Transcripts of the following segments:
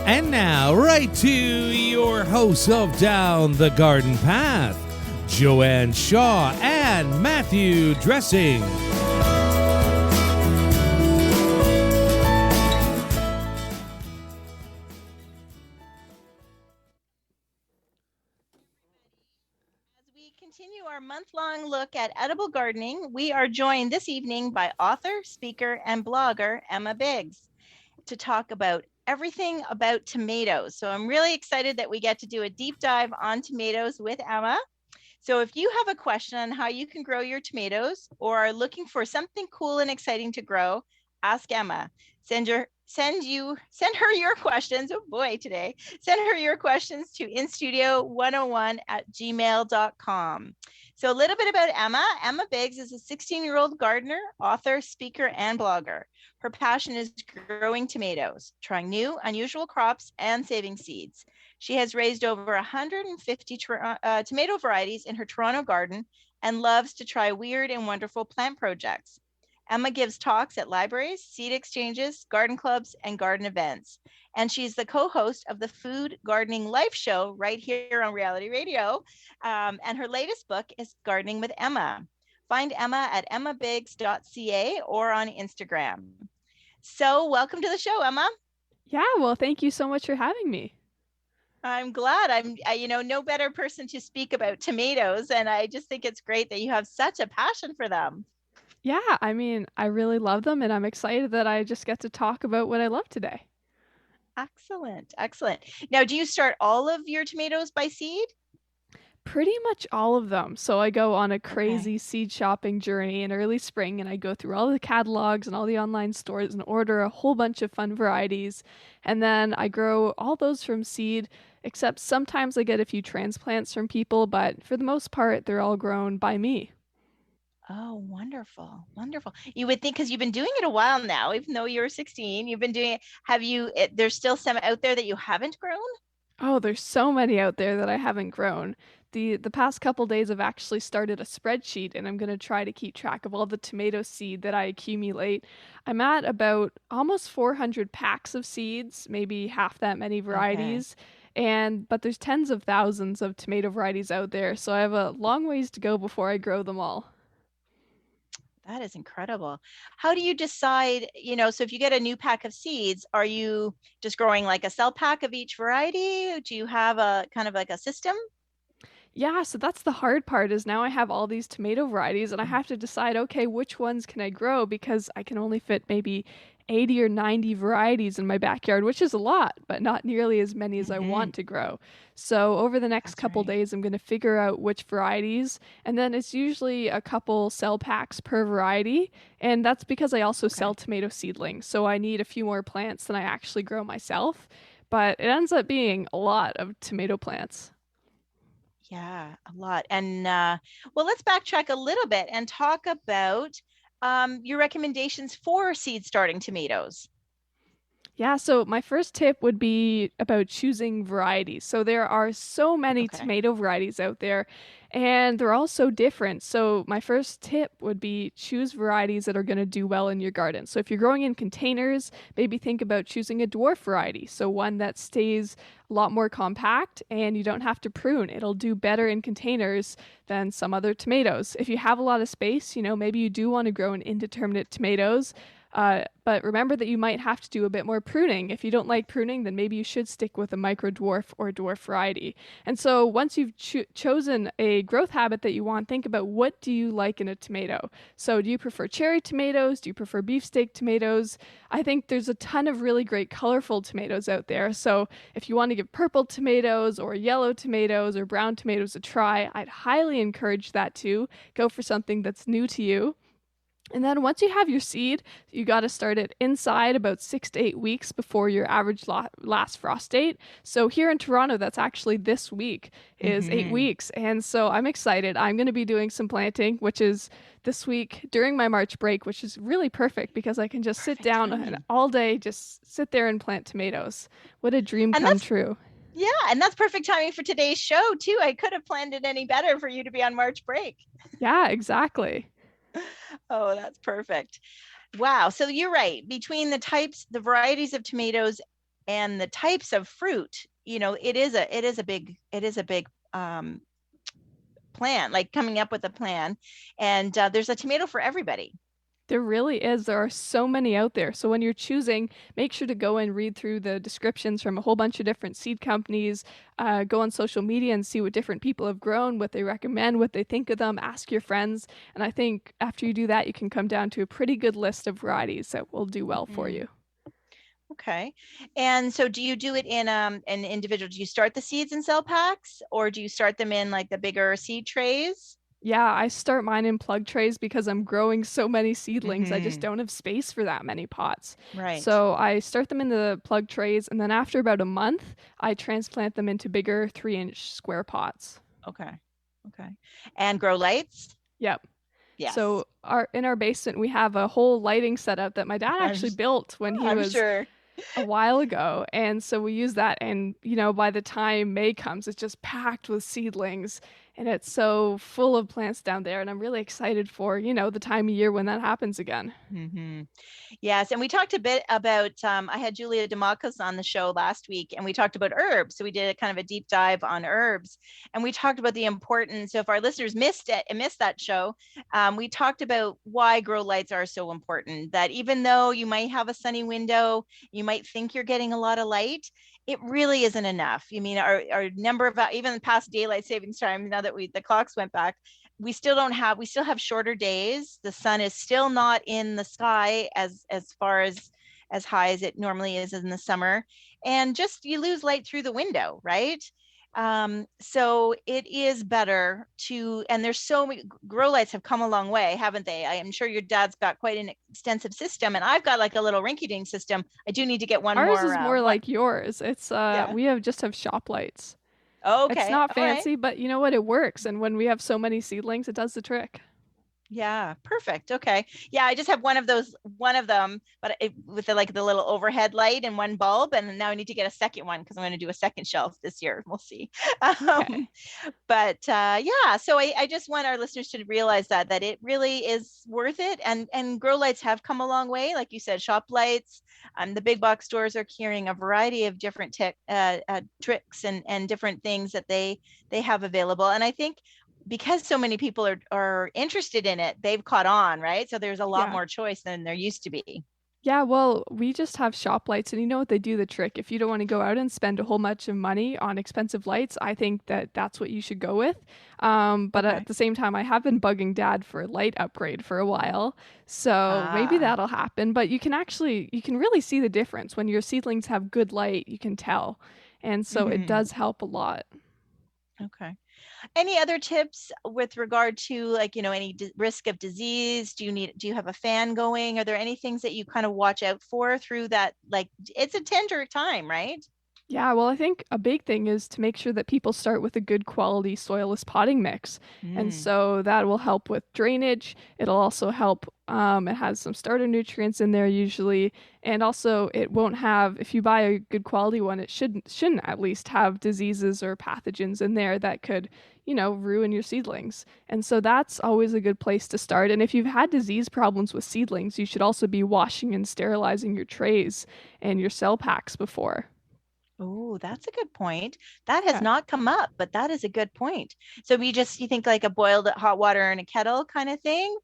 And now, right to your hosts of Down the Garden Path, Joanne Shaw and Matthew Dressing. As we continue our month-long look at edible gardening, we are joined this evening by author, speaker, and blogger Emma Biggs to talk about everything about tomatoes. So I'm really excited that we get to do a deep dive on tomatoes with Emma. So if you have a question on how you can grow your tomatoes or are looking for something cool and exciting to grow, ask Emma. Send her your questions. Oh boy, today. Send her your questions to instudio101@gmail.com. So a little bit about Emma. Emma Biggs is a 16-year-old gardener, author, speaker, and blogger. Her passion is growing tomatoes, trying new, unusual crops, and saving seeds. She has raised over 150 tomato varieties in her Toronto garden and loves to try weird and wonderful plant projects. Emma gives talks at libraries, seed exchanges, garden clubs, and garden events. And she's the co-host of the Food Gardening Life Show right here on Reality Radio. And her latest book is Gardening with Emma. Find Emma at emmabiggs.ca or on Instagram. So welcome to the show, Emma. Yeah, well, thank you so much for having me. I'm glad. I'm no better person to speak about tomatoes. And I just think it's great that you have such a passion for them. Yeah, I mean, I really love them and I'm excited that I just get to talk about what I love today. Excellent. Excellent. Now, do you start all of your tomatoes by seed? Pretty much all of them. So I go on a crazy seed shopping journey in early spring and I go through all the catalogs and all the online stores and order a whole bunch of fun varieties. And then I grow all those from seed, except sometimes I get a few transplants from people, but for the most part, they're all grown by me. Oh, wonderful. Wonderful. You would think, because you've been doing it a while now, even though you're 16, you've been doing it. There's still some out there that you haven't grown? Oh, there's so many out there that I haven't grown. The past couple days I've actually started a spreadsheet and I'm going to try to keep track of all the tomato seed that I accumulate. I'm at about almost 400 packs of seeds, maybe half that many varieties. But there's tens of thousands of tomato varieties out there, so I have a long ways to go before I grow them all. That is incredible. How do you decide, so if you get a new pack of seeds, are you just growing like a cell pack of each variety? Do you have a kind of like a system? Yeah, so that's the hard part is now I have all these tomato varieties and I have to decide, okay, which ones can I grow because I can only fit maybe 80 or 90 varieties in my backyard, which is a lot, but not nearly as many as I want to grow. So over the next couple days, I'm going to figure out which varieties, and then it's usually a couple cell packs per variety, and that's because I also sell tomato seedlings, so I need a few more plants than I actually grow myself, but it ends up being a lot of tomato plants. Yeah, a lot. And well, let's backtrack a little bit and talk about your recommendations for seed starting tomatoes. Yeah, so my first tip would be about choosing varieties. So there are so many tomato varieties out there, and they're all so different. So my first tip would be choose varieties that are going to do well in your garden. So if you're growing in containers, maybe think about choosing a dwarf variety. So one that stays a lot more compact and you don't have to prune. It'll do better in containers than some other tomatoes. If you have a lot of space, maybe you do want to grow in indeterminate tomatoes. But remember that you might have to do a bit more pruning. If you don't like pruning, then maybe you should stick with a micro dwarf or dwarf variety. And so once you've chosen a growth habit that you want, think about what do you like in a tomato. So do you prefer cherry tomatoes? Do you prefer beefsteak tomatoes? I think there's a ton of really great colorful tomatoes out there. So if you want to give purple tomatoes or yellow tomatoes or brown tomatoes a try, I'd highly encourage that too. Go for something that's new to you. And then once you have your seed, you got to start it inside about 6 to 8 weeks before your average last frost date. So here in Toronto, that's actually this week is 8 weeks. And so I'm excited. I'm going to be doing some planting, which is this week during my March break, which is really perfect because I can just sit down and all day, just sit there and plant tomatoes. What a dream come true. Yeah, and that's perfect timing for today's show too. I could have planned it any better for you to be on March break. Yeah, exactly. Oh, that's perfect. Wow. So you're right. Between the varieties of tomatoes and the types of fruit, it is a big plan, like coming up with a plan. And there's a tomato for everybody. There really is. There are so many out there. So when you're choosing, make sure to go and read through the descriptions from a whole bunch of different seed companies. Go on social media and see what different people have grown, what they recommend, what they think of them. Ask your friends. And I think after you do that, you can come down to a pretty good list of varieties that will do well for you. Okay. And so do you do it in an individual? Do you start the seeds in cell packs, or do you start them in like the bigger seed trays? Yeah, I start mine in plug trays because I'm growing so many seedlings. I just don't have space for that many pots. Right. So I start them in the plug trays, and then after about a month, I transplant them into bigger 3-inch square pots. Okay. And grow lights? Yep. Yes. So in our basement, we have a whole lighting setup that my dad actually built when he was a while ago. And so we use that. And, by the time May comes, it's just packed with seedlings. And it's so full of plants down there. And I'm really excited for, the time of year when that happens again. Mm-hmm. Yes. And we talked a bit about, I had Julia DeMacos on the show last week, and we talked about herbs. So we did a kind of a deep dive on herbs, and we talked about the importance. So if our listeners missed that show, we talked about why grow lights are so important, that even though you might have a sunny window, you might think you're getting a lot of light, it really isn't enough. I mean, our number of, even past daylight savings time, now that the clocks went back, we still have shorter days. The sun is still not in the sky as far as high as it normally is in the summer. And just, you lose light through the window, right? So it is better and there's so many, grow lights have come a long way, haven't they? I am sure your dad's got quite an extensive system, and I've got like a little rinky-dink system. I do need to get one more. Ours is more like yours. It's we just have shop lights. Okay. It's not fancy, but you know what? It works. And when we have so many seedlings, it does the trick. Yeah, perfect. Okay. Yeah, I just have one of them, but with the little overhead light and one bulb, and now I need to get a second one because I'm going to do a second shelf this year. We'll see. Okay. But yeah, so I just want our listeners to realize that it really is worth it, and grow lights have come a long way. Like you said, shop lights, the big box stores are carrying a variety of different tricks and different things that they have available, and I think, because so many people are interested in it, they've caught on, right? So there's a lot more choice than there used to be. Yeah, well, we just have shop lights, and you know what, they do the trick. If you don't want to go out and spend a whole bunch of money on expensive lights, I think that's what you should go with. But at the same time, I have been bugging Dad for a light upgrade for a while, so maybe that'll happen. But you can really see the difference when your seedlings have good light. You can tell, and so it does help a lot. Okay. Any other tips with regard to any risk of disease? Do you have a fan going? Are there any things that you kind of watch out for through that? Like, it's a tender time, right? Yeah, well, I think a big thing is to make sure that people start with a good quality soilless potting mix. And so that will help with drainage. It'll also help, it has some starter nutrients in there usually. And also it won't have, if you buy a good quality one, it shouldn't at least have diseases or pathogens in there that could, ruin your seedlings. And so that's always a good place to start. And if you've had disease problems with seedlings, you should also be washing and sterilizing your trays and your cell packs before. Oh, that's a good point. That has not come up, but that is a good point. So you think like a boiled hot water in a kettle kind of thing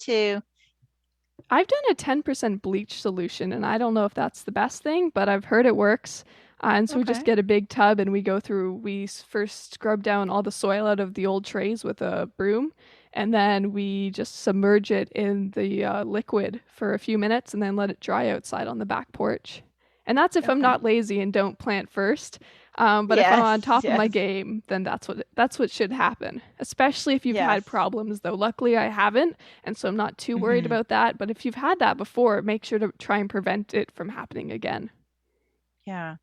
I've done a 10% bleach solution, and I don't know if that's the best thing, but I've heard it works. And so we just get a big tub, and we first scrub down all the soil out of the old trays with a broom, and then we just submerge it in the liquid for a few minutes and then let it dry outside on the back porch. And that's if I'm not lazy and don't plant first. But if I'm on top of my game, then that's what should happen. Especially if you've had problems, though. Luckily, I haven't, and so I'm not too worried about that. But if you've had that before, make sure to try and prevent it from happening again. Yeah.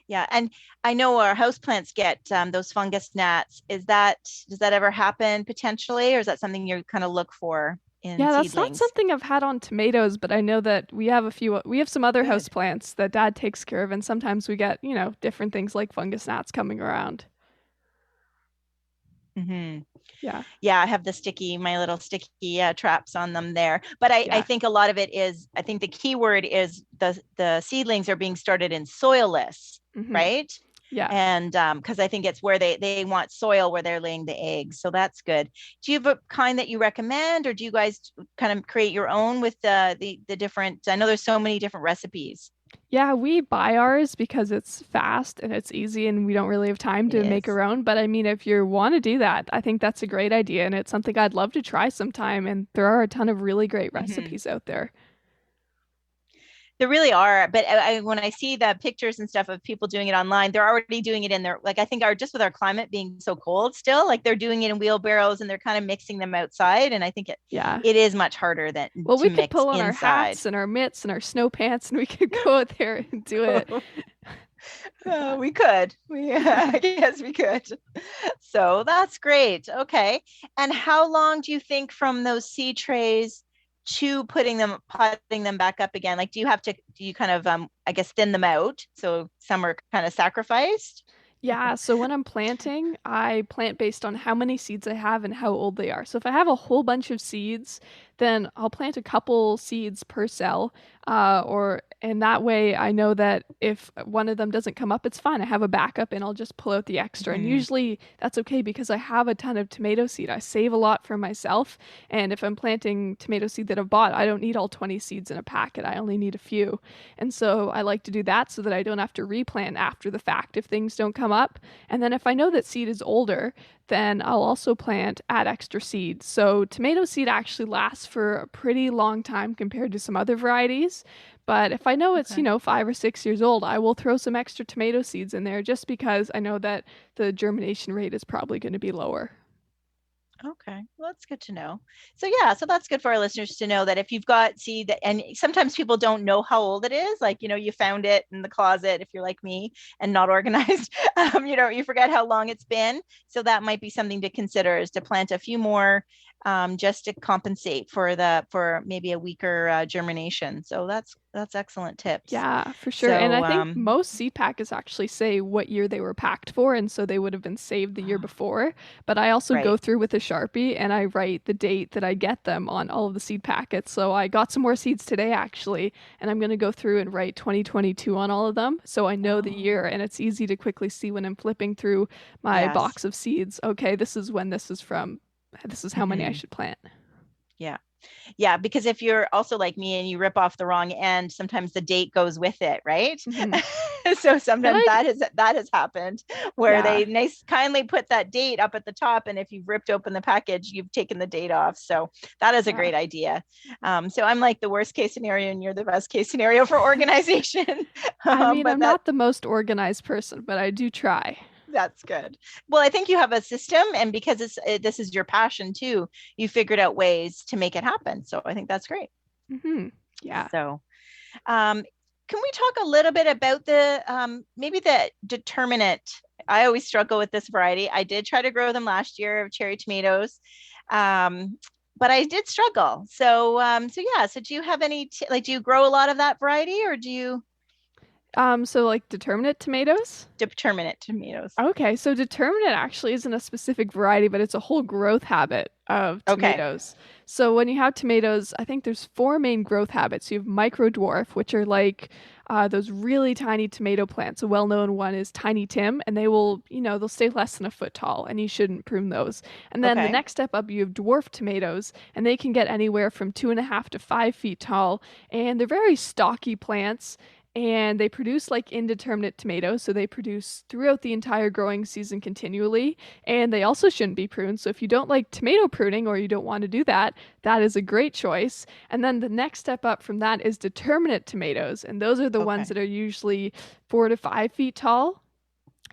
Yeah. And I know our houseplants get those fungus gnats. Does that ever happen potentially, or is that something you kind of look for? That's not something I've had on tomatoes, but I know that we have some other houseplants that Dad takes care of, and sometimes we get, different things like fungus gnats coming around. Yeah. I have my little sticky traps on them there. But I think a lot of it is, I think the key word is the seedlings are being started in soilless. right? Yeah. And because I think it's where they want soil where they're laying the eggs. So that's good. Do you have a kind that you recommend, or do you guys kind of create your own with the different, I know there's so many different recipes. Yeah, we buy ours because it's fast and it's easy and we don't really have time It to make is. our own. But I mean, if you want to do that, I think that's a great idea and it's something I'd love to try sometime. And there are a ton of really great recipes out there. There really are, but when I see the pictures and stuff of people doing it online, they're already doing it in their, like, I think just with our climate being so cold still, like they're doing it in wheelbarrows and they're kind of mixing them outside. And I think Yeah. it is much harder than Well, to we could mix pull on our inside. hats and our mitts and our snow pants and we could go out there and do it. We could. I guess we could. So that's great. Okay. And how long do you think from those seed trays to potting them back up again? Like, do you kind of, I guess, thin them out? So some are kind of sacrificed? Yeah, so when I'm planting, I plant based on how many seeds I have and how old they are. So if I have a whole bunch of seeds, then I'll plant a couple seeds per cell, and that way I know that if one of them doesn't come up, it's fine. I have a backup and I'll just pull out the extra. And usually that's okay because I have a ton of tomato seed. I save a lot for myself, and if I'm planting tomato seed that I've bought, I don't need all 20 seeds in a packet. I only need a few. And so I like to do that so that I don't have to replant after the fact if things don't come up. And then if I know that seed is older, then I'll also add extra seed. So tomato seed actually lasts for a pretty long time compared to some other varieties. But if I know it's, 5 or 6 years old, I will throw some extra tomato seeds in there just because I know that the germination rate is probably going to be lower. Okay, well, that's good to know. So yeah, so that's good for our listeners to know that if you've got seed, and sometimes people don't know how old it is, like, you found it in the closet, if you're like me and not organized, you forget how long it's been. So that might be something to consider, is to plant a few more, just to compensate for maybe a weaker germination. So that's excellent tips. Yeah, for sure. So, and I think most seed packets actually say what year they were packed for, and so they would have been saved the year before. But I also go through with a Sharpie and I write the date that I get them on all of the seed packets. So I got some more seeds today actually, and I'm going to go through and write 2022 on all of them so I know the year, and it's easy to quickly see when I'm flipping through my box of seeds. Okay, this is when this is from. This is how many I should plant. Yeah. Yeah, because if you're also like me and you rip off the wrong end, sometimes the date goes with it, right? So sometimes that has happened where they kindly put that date up at the top, and if you've ripped open the package, you've taken the date off. So that is a great idea. So I'm like the worst case scenario and you're the best case scenario for organization. I mean, I'm not the most organized person, but I do try. That's good. Well, I think you have a system, and because this is your passion too, you figured out ways to make it happen. So I think that's great. Yeah. So, can we talk a little bit about maybe the determinate? I always struggle with this variety. I did try to grow them last year of cherry tomatoes, but I did struggle. So, So do you have any? Do you grow a lot of that variety, or do you? So like determinate tomatoes? Determinate tomatoes. Okay, so determinate actually isn't a specific variety, but it's a whole growth habit of tomatoes. So when you have tomatoes, I think there's 4 main growth habits. You have micro dwarf, which are like those really tiny tomato plants. A well-known one is Tiny Tim, and they will, they'll stay less than a foot tall, and you shouldn't prune those. And then the next step up, you have dwarf tomatoes, and they can get anywhere from 2.5 to 5 feet tall, and they're very stocky plants. And they produce like indeterminate tomatoes, so they produce throughout the entire growing season continually, and they also shouldn't be pruned. So if you don't like tomato pruning or you don't want to do that, that is a great choice. And then the next step up from that is determinate tomatoes, and those are the ones that are usually 4 to 5 feet tall.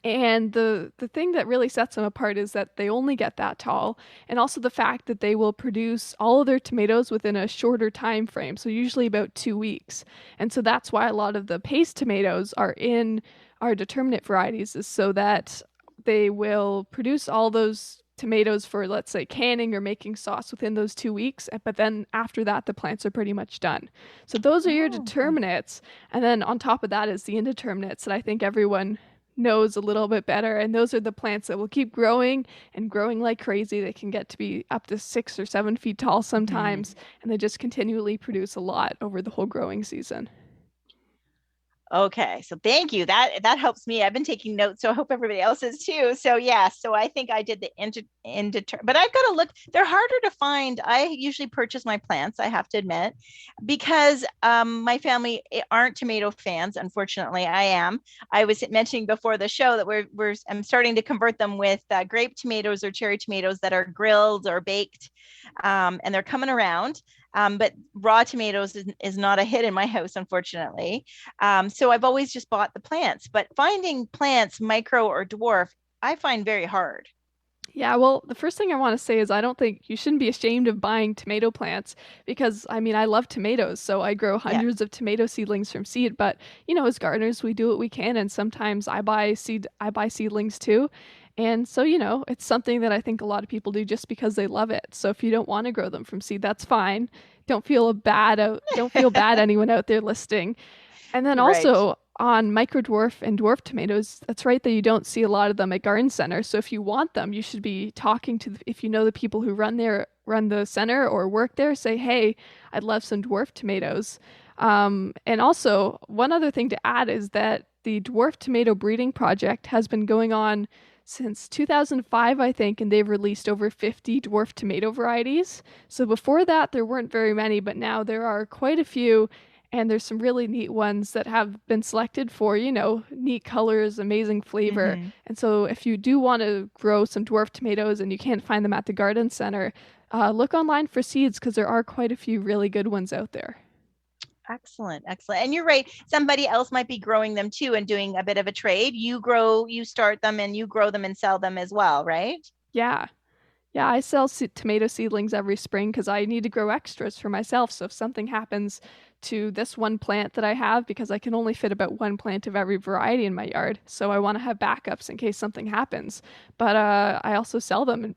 And the thing that really sets them apart is that they only get that tall, and also the fact that they will produce all of their tomatoes within a shorter time frame, so usually about 2 weeks. And so that's why a lot of the paste tomatoes are in our determinate varieties, is so that they will produce all those tomatoes for, let's say, canning or making sauce within those 2 weeks, but then after that the plants are pretty much done. So those are your determinates, and then on top of that is the indeterminates that I think everyone knows a little bit better, and those are the plants that will keep growing and growing like crazy. They can get to be up to 6 or 7 feet tall sometimes, and they just continually produce a lot over the whole growing season. Okay, so thank you. That helps me. I've been taking notes, so I hope everybody else is too. So yeah, so I think I did the but I've got to look. They're harder to find. I usually purchase my plants, I have to admit, because my family aren't tomato fans. Unfortunately, I am. I was mentioning before the show that I'm starting to convert them with grape tomatoes or cherry tomatoes that are grilled or baked, and they're coming around. But raw tomatoes is not a hit in my house, unfortunately. So I've always just bought the plants, but finding plants, micro or dwarf, I find very hard. Yeah, well, the first thing I want to say is I don't think you shouldn't be ashamed of buying tomato plants because, I mean, I love tomatoes, so I grow Yeah. hundreds of tomato seedlings from seed, but as gardeners, we do what we can, and sometimes I buy seedlings too. And so, it's something that I think a lot of people do just because they love it. So if you don't want to grow them from seed, that's fine. Don't feel bad anyone out there listening. And then Right. also on micro dwarf and dwarf tomatoes, that's right that you don't see a lot of them at garden center. So if you want them, you should be talking to if you know the people who run the center or work there, say, hey, I'd love some dwarf tomatoes. And also one other thing to add is that the dwarf tomato breeding project has been going on since 2005, I think, and they've released over 50 dwarf tomato varieties. So before that, there weren't very many, but now there are quite a few. And there's some really neat ones that have been selected for, neat colors, amazing flavor. Mm-hmm. And so if you do want to grow some dwarf tomatoes and you can't find them at the garden center, look online for seeds because there are quite a few really good ones out there. Excellent. And you're right. Somebody else might be growing them too and doing a bit of a trade. You start them and you grow them and sell them as well, right? Yeah. Yeah, I sell tomato seedlings every spring because I need to grow extras for myself. So if something happens to this one plant that I have, because I can only fit about one plant of every variety in my yard, so I want to have backups in case something happens. But I also sell them, and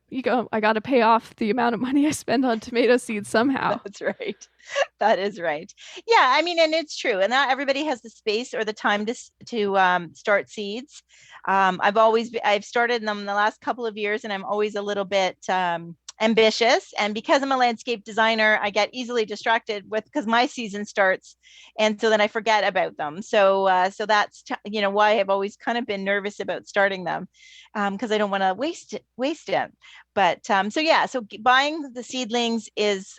I got to pay off the amount of money I spend on tomato seeds somehow. That's right. That is right. Yeah, I mean, and it's true. And not everybody has the space or the time to start seeds. I've started them the last couple of years, and I'm always a little bit ambitious. And because I'm a landscape designer, I get easily distracted because my season starts, and so then I forget about them. So that's why I've always kind of been nervous about starting them, because I don't want to waste it. But so buying the seedlings is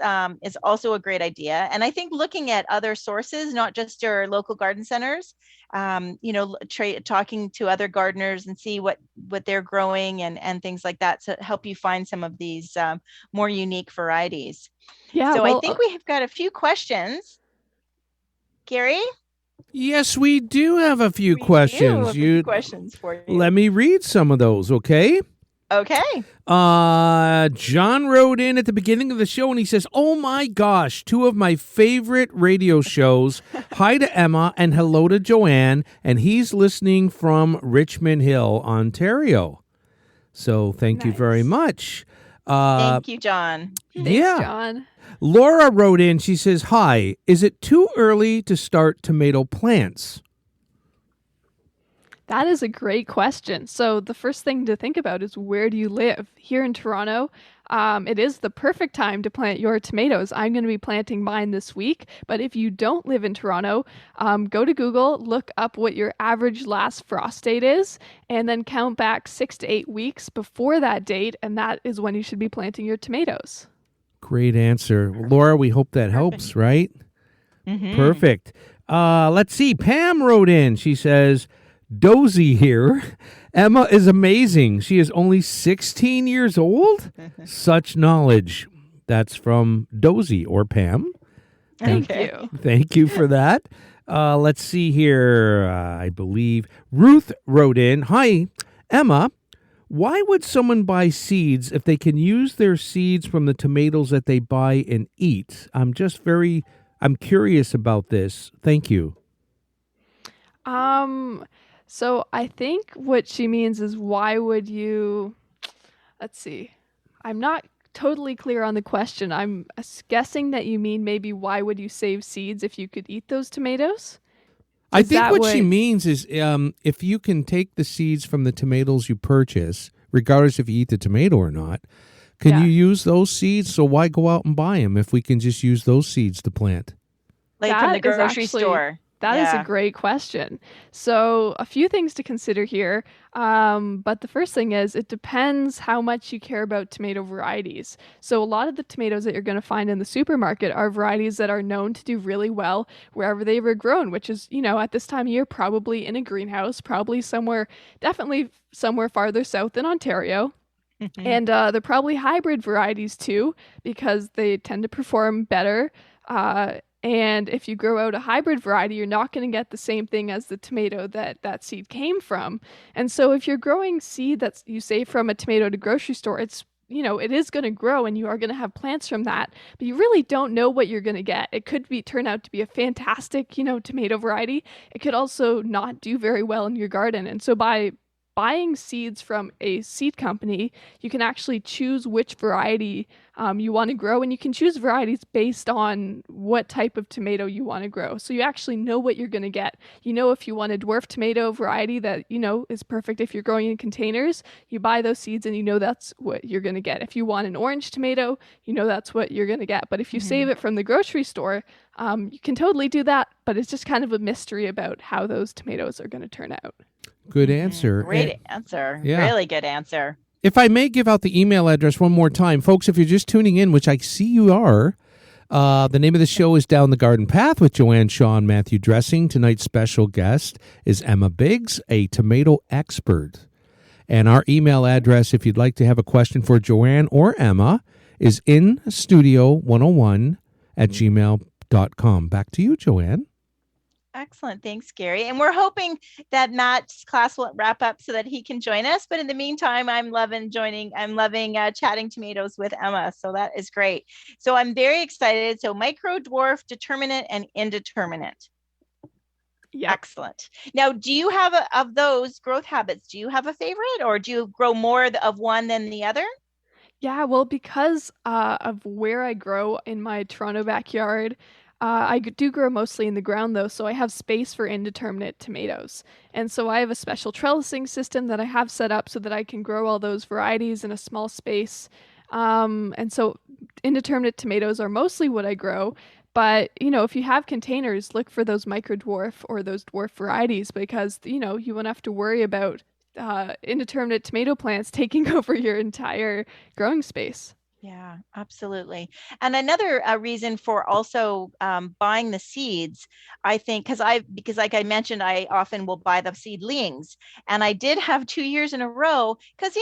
also a great idea. And I think looking at other sources, not just your local garden centers, talking to other gardeners and see what they're growing and things like that to help you find some of these more unique varieties. Yeah. So I think we have got a few questions. Gary? Yes, we do have a few questions. Questions for you. Let me read some of those, okay? Okay. John wrote in at the beginning of the show and he says, oh my gosh, two of my favorite radio shows. Hi to Emma and hello to Joanne. And he's listening from Richmond Hill, Ontario. So thank you very much. Thank you, John. Thanks, John. Laura wrote in, she says, hi, is it too early to start tomato plants? That is a great question. So the first thing to think about is, where do you live? Here in Toronto, it is the perfect time to plant your tomatoes. I'm going to be planting mine this week. But if you don't live in Toronto, go to Google, look up what your average last frost date is, and then count back 6 to 8 weeks before that date. And that is when you should be planting your tomatoes. Great answer. Laura, we hope that helps, right? Mm-hmm. Perfect. Let's see. Pam wrote in. She says, Dozy here. Emma is amazing. She is only 16 years old. Such knowledge. That's from Dozy or Pam. Thank you. Thank you for that. Let's see here. I believe Ruth wrote in. Hi, Emma. Why would someone buy seeds if they can use their seeds from the tomatoes that they buy and eat? I'm curious about this. Thank you. So I think what she means is, why would you, let's see, I'm not totally clear on the question. I'm guessing that you mean maybe why would you save seeds if you could eat those tomatoes? I think what she means is if you can take the seeds from the tomatoes you purchase, regardless if you eat the tomato or not, can you use those seeds? So why go out and buy them if we can just use those seeds to plant? Like from the grocery store. That is a great question. So a few things to consider here. But the first thing is it depends how much you care about tomato varieties. So a lot of the tomatoes that you're going to find in the supermarket are varieties that are known to do really well wherever they were grown, which is, at this time of year, probably in a greenhouse, probably definitely somewhere farther south than Ontario. And they're probably hybrid varieties too, because they tend to perform better. And if you grow out a hybrid variety, you're not going to get the same thing as the tomato that seed came from. And so if you're growing seed that you save from a tomato at a grocery store, it is going to grow and you are going to have plants from that, but you really don't know what you're going to get. It could turn out to be a fantastic, tomato variety. It could also not do very well in your garden. And so by buying seeds from a seed company, you can actually choose which variety you want to grow, and you can choose varieties based on what type of tomato you want to grow. So you actually know what you're going to get. If you want a dwarf tomato variety that, is perfect if you're growing in containers, you buy those seeds and that's what you're going to get. If you want an orange tomato, that's what you're going to get. But if you save it from the grocery store, you can totally do that, but it's just kind of a mystery about how those tomatoes are going to turn out. Good answer. Great answer. Yeah. Really good answer. If I may give out the email address one more time, folks, if you're just tuning in, which I see you are, the name of the show is Down the Garden Path with Joanne, Shaw, Matthew Dressing. Tonight's special guest is Emma Biggs, a tomato expert. And our email address, if you'd like to have a question for Joanne or Emma, is instudio101@gmail.com. Back to you, Joanne. Excellent. Thanks, Gary. And we're hoping that Matt's class will wrap up so that he can join us. But in the meantime, I'm loving chatting tomatoes with Emma. So that is great. So I'm very excited. So micro, dwarf, determinate, and indeterminate. Yeah. Excellent. Now, do you have of those growth habits? Do you have a favorite, or do you grow more of one than the other? Yeah, well, because of where I grow in my Toronto backyard, I do grow mostly in the ground, though, so I have space for indeterminate tomatoes. And so I have a special trellising system that I have set up so that I can grow all those varieties in a small space. And so indeterminate tomatoes are mostly what I grow. But, if you have containers, look for those micro dwarf or those dwarf varieties because, you won't have to worry about indeterminate tomato plants taking over your entire growing space. Yeah, absolutely. And another reason for also buying the seeds, I think, because like I mentioned, I often will buy the seedlings, and I did have 2 years in a row because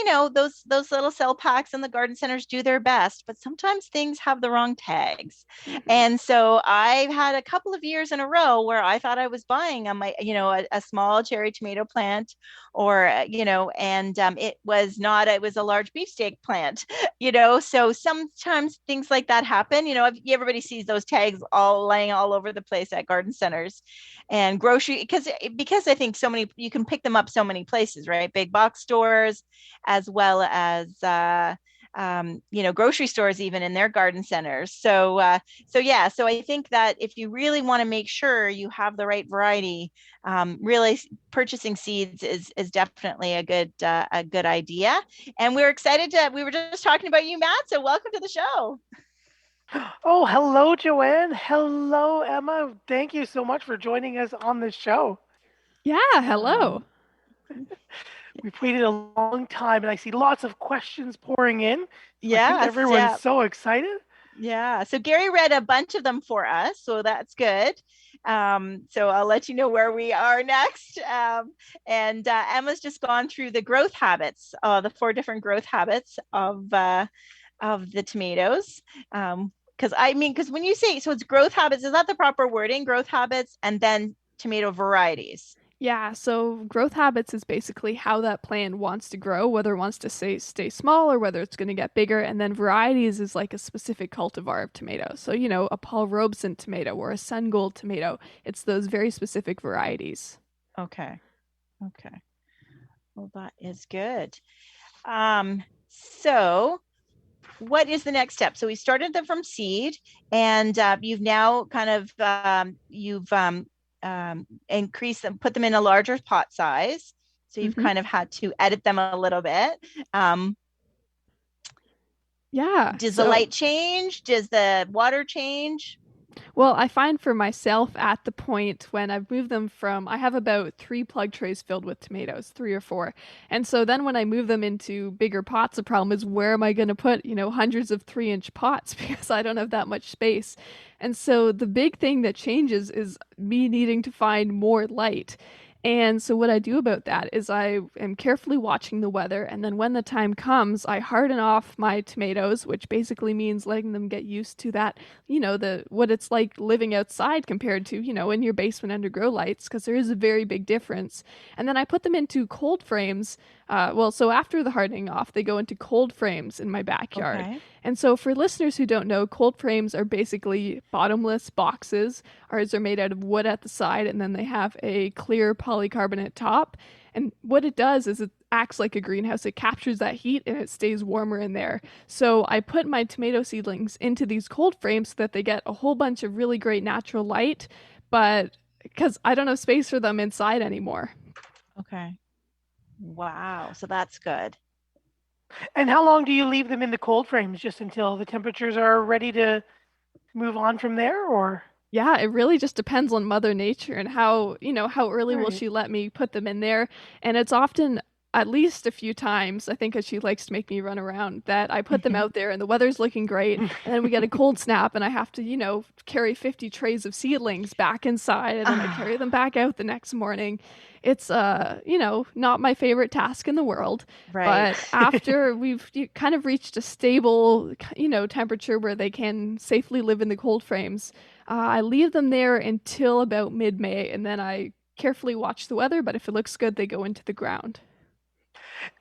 those little cell packs in the garden centers do their best, but sometimes things have the wrong tags, and so I've had a couple of years in a row where I thought I was buying a small cherry tomato plant, or and it was not. It was a large beefsteak plant, so sometimes things like that happen. Everybody sees those tags all laying all over the place at garden centers and grocery, because I think you can pick them up so many places, right? Big box stores, as well as grocery stores, even in their garden centers. So I think that if you really want to make sure you have the right variety, really purchasing seeds is definitely a good idea. And we're excited we were just talking about you, Matt. So welcome to the show. Oh, hello, Joanne. Hello, Emma. Thank you so much for joining us on this show. Yeah, hello. We've waited a long time, and I see lots of questions pouring in. Yeah, everyone's so excited. Yeah, so Gary read a bunch of them for us, so that's good. So I'll let you know where we are next. And Emma's just gone through the growth habits, the 4 different growth habits of the tomatoes. Because when you say, so it's growth habits, is that the proper wording? Growth habits and then tomato varieties. Yeah, so growth habits is basically how that plant wants to grow, whether it wants to stay small or whether it's going to get bigger. And then varieties is like a specific cultivar of tomato. So, a Paul Robeson tomato or a Sun Gold tomato. It's those very specific varieties. Okay. Well, that is good. So what is the next step? So we started them from seed, and you've now kind of, increase them, put them in a larger pot size. So you've kind of had to edit them a little bit. Yeah. Does the light change? Does the water change? Well, I find for myself at the point when I've moved them from, I have about 3 plug trays filled with tomatoes, 3 or 4. And so then when I move them into bigger pots, the problem is where am I going to put, hundreds of 3-inch pots because I don't have that much space. And so the big thing that changes is me needing to find more light. And so what I do about that is I am carefully watching the weather, and then when the time comes, I harden off my tomatoes, which basically means letting them get used to that, the what it's like living outside compared to, in your basement under grow lights, because there is a very big difference. And then I put them into cold frames. So after the hardening off, they go into cold frames in my backyard. Okay. And so for listeners who don't know, cold frames are basically bottomless boxes. Ours are made out of wood at the side, and then they have a clear polycarbonate top. And what it does is it acts like a greenhouse. It captures that heat and it stays warmer in there. So I put my tomato seedlings into these cold frames so that they get a whole bunch of really great natural light, but because I don't have space for them inside anymore. Okay. Wow. So that's good. And how long do you leave them in the cold frames? Just until the temperatures are ready to move on from there, or? Yeah, it really just depends on Mother Nature and how early will Right. she let me put them in there. And it's often at least a few times, I think, because she likes to make me run around, that I put them out there and the weather's looking great. And then we get a cold snap and I have to, carry 50 trays of seedlings back inside, and then I carry them back out the next morning. It's, not my favorite task in the world. Right. But after we've kind of reached a stable, temperature where they can safely live in the cold frames, I leave them there until about mid-May, and then I carefully watch the weather, but if it looks good, they go into the ground.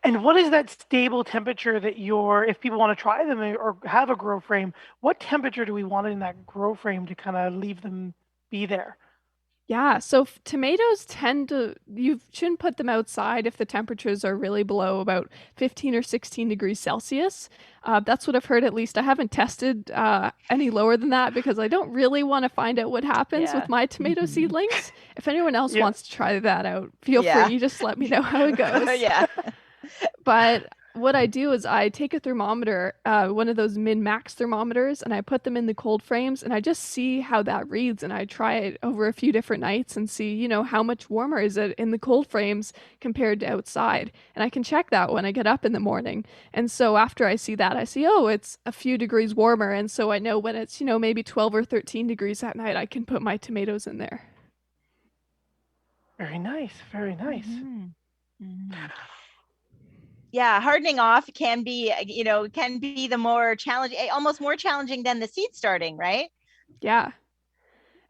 And what is that stable temperature that if people want to try them or have a grow frame, what temperature do we want in that grow frame to kind of leave them be there? Yeah, so tomatoes you shouldn't put them outside if the temperatures are really below about 15 or 16 degrees Celsius. That's what I've heard, at least. I haven't tested any lower than that because I don't really want to find out what happens with my tomato seedlings. If anyone else wants to try that out, feel free. You just let me know how it goes. Yeah. But what I do is I take a thermometer, one of those min-max thermometers, and I put them in the cold frames, and I just see how that reads, and I try it over a few different nights and see, how much warmer is it in the cold frames compared to outside. And I can check that when I get up in the morning. And so after I see that, I see, oh, it's a few degrees warmer, and so I know when it's, maybe 12 or 13 degrees at night, I can put my tomatoes in there. Very nice, very nice. Mm-hmm. Mm-hmm. Yeah, hardening off can be the more challenging, almost more challenging than the seed starting, right? Yeah.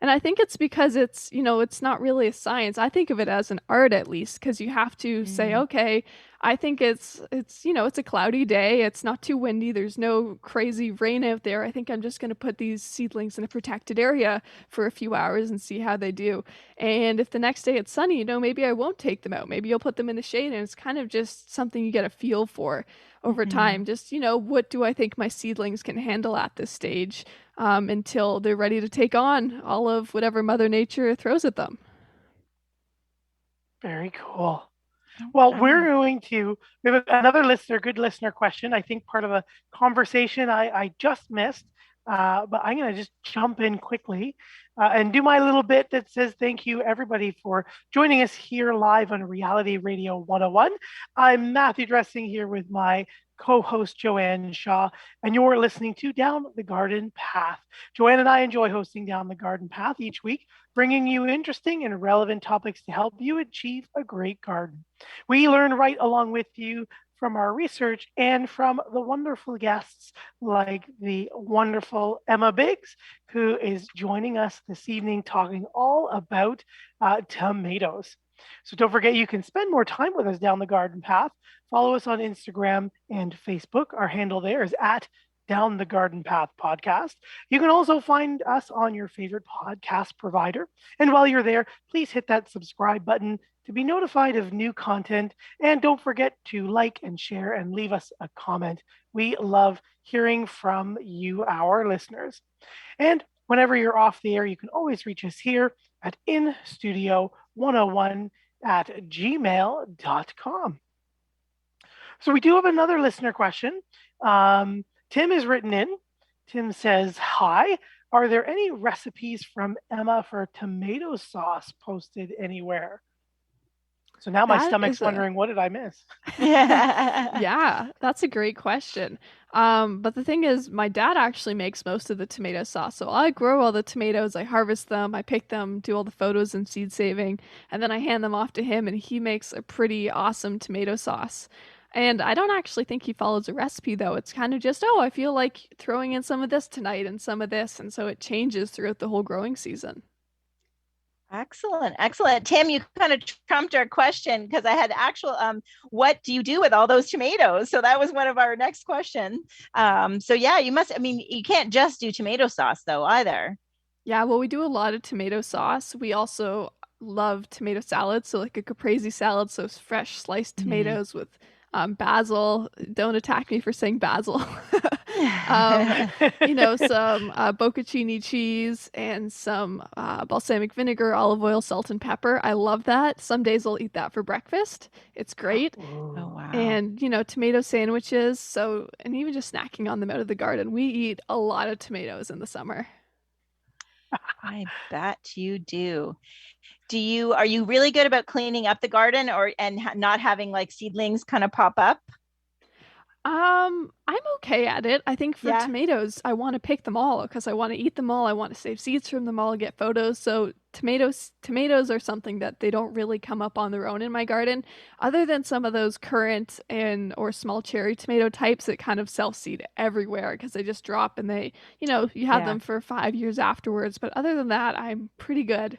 And I think it's because it's, it's not really a science. I think of it as an art, at least, because you have to say, okay, I think it's a cloudy day. It's not too windy. There's no crazy rain out there. I think I'm just going to put these seedlings in a protected area for a few hours and see how they do. And if the next day it's sunny, maybe I won't take them out. Maybe you'll put them in the shade, and it's kind of just something you get a feel for over time. Just, what do I think my seedlings can handle at this stage? Until they're ready to take on all of whatever Mother Nature throws at them. Very cool. Well, we have another good listener question. I think part of a conversation I just missed, but I'm going to just jump in quickly and do my little bit that says thank you, everybody, for joining us here live on Reality Radio 101. I'm Matthew Dressing here with my co-host Joanne Shaw, and you're listening to Down the Garden Path. Joanne and I enjoy hosting Down the Garden Path each week, bringing you interesting and relevant topics to help you achieve a great garden. We learn right along with you from our research and from the wonderful guests like the wonderful Emma Biggs, who is joining us this evening talking all about tomatoes. So don't forget, you can spend more time with us down the garden path. Follow us on Instagram and Facebook. Our handle there is at Down the Garden Path Podcast. You can also find us on your favorite podcast provider. And while you're there, please hit that subscribe button to be notified of new content. And don't forget to like and share and leave us a comment. We love hearing from you, our listeners. And whenever you're off the air, you can always reach us here at instudio101@gmail.com. So we do have another listener question. Tim has written in. Tim says, hi, Are there any recipes from Emma for tomato sauce posted anywhere? So now my stomach's wondering, what did I miss? Yeah, that's a great question. But the thing is, my dad actually makes most of the tomato sauce. So I grow all the tomatoes, I harvest them, I pick them, do all the photos and seed saving, and then I hand them off to him, and he makes a pretty awesome tomato sauce. And I don't actually think he follows a recipe though. It's kind of just, oh, I feel like throwing in some of this tonight and some of this, and so it changes throughout the whole growing season. Excellent, excellent. Tim, you kind of trumped our question because I had actual, what do you do with all those tomatoes? So that was one of our next questions. So yeah, you must, I mean, you can't just do tomato sauce though either. Yeah, well, we do a lot of tomato sauce. We also love tomato salad, so like a caprese salad, so fresh sliced tomatoes with basil. Don't attack me for saying basil. Some bocconcini cheese and some balsamic vinegar, olive oil, salt, and pepper. I love that. Some days I'll eat that for breakfast. It's great. Oh, wow. And, tomato sandwiches. So, and even just snacking on them out of the garden. We eat a lot of tomatoes in the summer. I bet you do. Are you really good about cleaning up the garden and not having like seedlings kind of pop up? I'm okay at it. I think for tomatoes, I want to pick them all because I want to eat them all. I want to save seeds from them all, get photos. So tomatoes are something that they don't really come up on their own in my garden, other than some of those currant and or small cherry tomato types that kind of self-seed everywhere because they just drop and you have them for 5 years afterwards. But other than that, I'm pretty good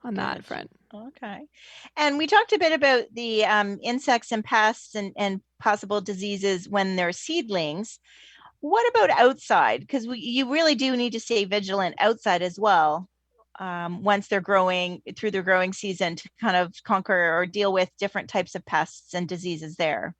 on that front. Okay. And we talked a bit about the insects and pests and possible diseases when they're seedlings. What about outside? Because you really do need to stay vigilant outside as well once they're growing through their growing season to kind of conquer or deal with different types of pests and diseases there.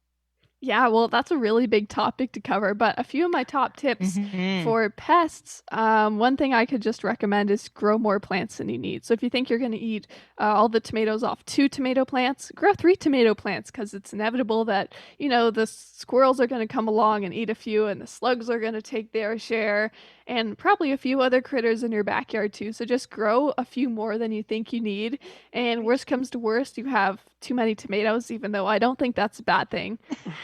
Yeah, well, that's a really big topic to cover, but a few of my top tips for pests, one thing I could just recommend is grow more plants than you need. So if you think you're going to eat all the tomatoes off 2 tomato plants, grow 3 tomato plants because it's inevitable that, the squirrels are going to come along and eat a few and the slugs are going to take their share and probably a few other critters in your backyard too. So just grow a few more than you think you need. And worst comes to worst, you have too many tomatoes, even though I don't think that's a bad thing.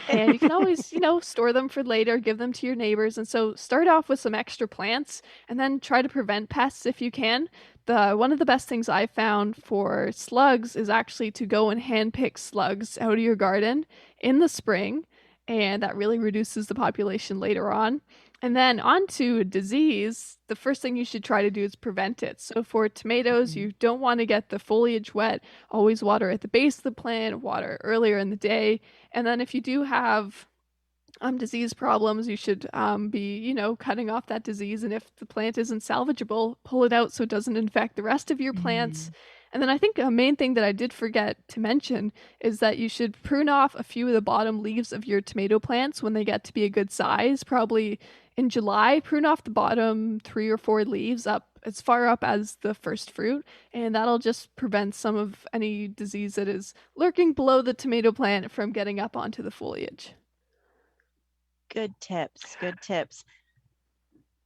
And you can always, store them for later, give them to your neighbors. And so start off with some extra plants and then try to prevent pests if you can. One of the best things I found for slugs is actually to go and handpick slugs out of your garden in the spring. And that really reduces the population later on. And then on to disease, the first thing you should try to do is prevent it. So for tomatoes, you don't want to get the foliage wet. Always water at the base of the plant, water earlier in the day. And then if you do have disease problems, you should be, cutting off that disease. And if the plant isn't salvageable, pull it out so it doesn't infect the rest of your plants. And then I think a main thing that I did forget to mention is that you should prune off a few of the bottom leaves of your tomato plants when they get to be a good size, probably in July. Prune off the bottom 3 or 4 leaves up as far up as the first fruit, and that'll just prevent some of any disease that is lurking below the tomato plant from getting up onto the foliage. Good tips. Good tips.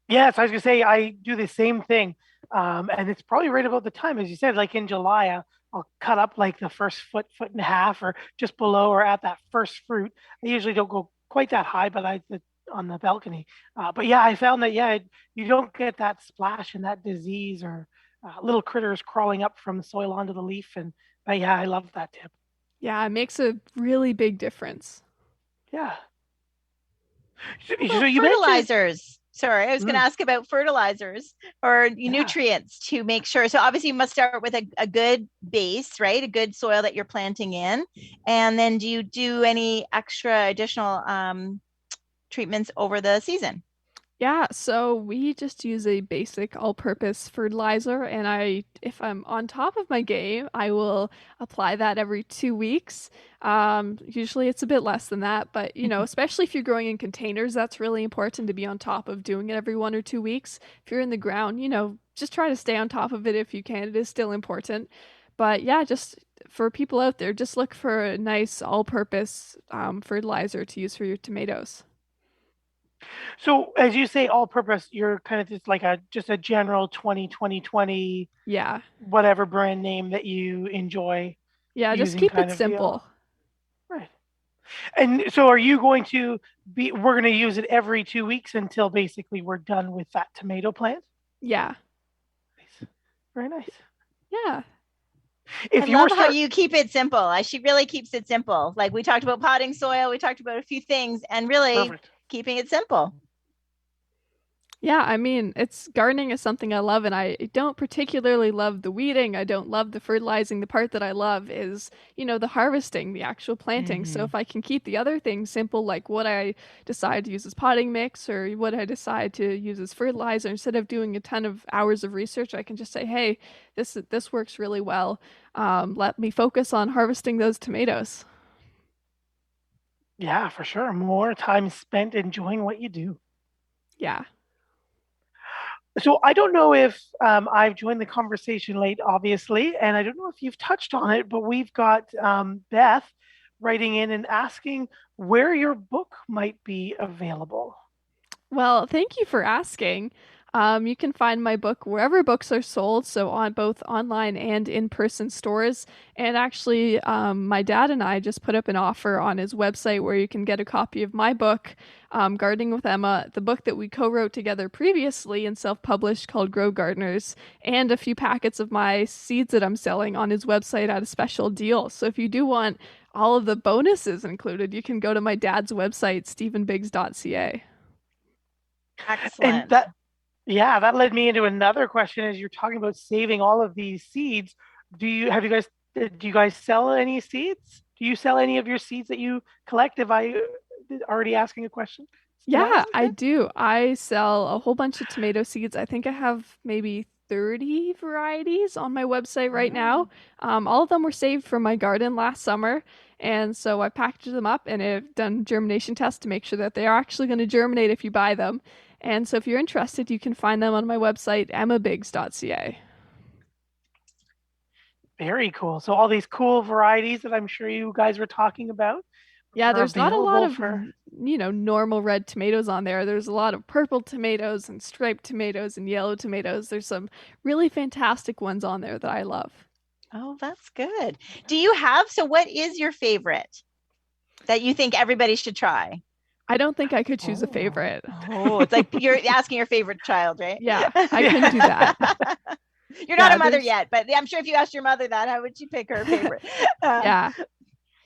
Yes, I was going to say I do the same thing. And it's probably right about the time, as you said, like in July, I'll cut up like the first foot and a half, or just below or at that first fruit. I usually don't go quite that high, but on the balcony. But yeah, I found that, you don't get that splash and that disease or little critters crawling up from the soil onto the leaf. And I love that tip. Yeah, it makes a really big difference. Yeah. So you fertilizers. Sorry, I was going to ask about fertilizers or nutrients to make sure. So obviously you must start with a good base, right? A good soil that you're planting in. And then do you do any extra additional treatments over the season? Yeah, so we just use a basic all-purpose fertilizer, and if I'm on top of my game, I will apply that every 2 weeks. Usually it's a bit less than that, but especially if you're growing in containers, that's really important to be on top of doing it every 1 or 2 weeks. If you're in the ground, just try to stay on top of it if you can. It is still important. But yeah, just for people out there, just look for a nice all-purpose fertilizer to use for your tomatoes. So as you say all-purpose, you're kind of just like a general 2020 Yeah. whatever brand name that you enjoy Yeah, just using keep kind it of deal. simple. Right. And so are you going to we're going to use it every 2 weeks until basically we're done with that tomato plant? Yeah. Nice. Very nice. Yeah. I If you were love how you keep it simple. She really keeps it simple. Like we talked about potting soil, we talked about a few things, and really perfect. keeping it simple. Yeah, I mean, it's gardening is something I love, and I don't particularly love the weeding. I don't love the fertilizing. The part that I love is, the harvesting, the actual planting. So if I can keep the other things simple, like what I decide to use as potting mix or what I decide to use as fertilizer, instead of doing a ton of hours of research, I can just say, hey, this works really well. Let me focus on harvesting those tomatoes. Yeah, for sure. More time spent enjoying what you do. Yeah. So I don't know if I've joined the conversation late, obviously, and I don't know if you've touched on it, but we've got Beth writing in and asking where your book might be available. Well, thank you for asking. You can find my book wherever books are sold, so on both online and in-person stores. And actually, my dad and I just put up an offer on his website where you can get a copy of my book, Gardening with Emma, the book that we co-wrote together previously and self-published called Grow Gardeners, and a few packets of my seeds that I'm selling on his website at a special deal. So if you do want all of the bonuses included, you can go to my dad's website, stephenbiggs.ca. Excellent. And that led me into another question as you're talking about saving all of these seeds. Do you guys sell any seeds? Do you sell any of your seeds that you collect? If I already asking a question? Yeah, I do. I sell a whole bunch of tomato seeds. I think I have maybe 30 varieties on my website right now. All of them were saved from my garden last summer. And so I packaged them up and have done germination tests to make sure that they are actually going to germinate if you buy them. And so if you're interested, you can find them on my website, emmabiggs.ca. Very cool. So all these cool varieties that I'm sure you guys were talking about Yeah, are there's not a lot available of, for. normal red tomatoes on there. There's a lot of purple tomatoes and striped tomatoes and yellow tomatoes. There's some really fantastic ones on there that I love. Oh, that's good. So what is your favorite that you think everybody should try? I don't think I could choose a favorite. Oh, it's like you're asking your favorite child, right? Yeah, I couldn't do that. You're not a mother yet, but I'm sure if you asked your mother that, how would she pick her favorite? Yeah.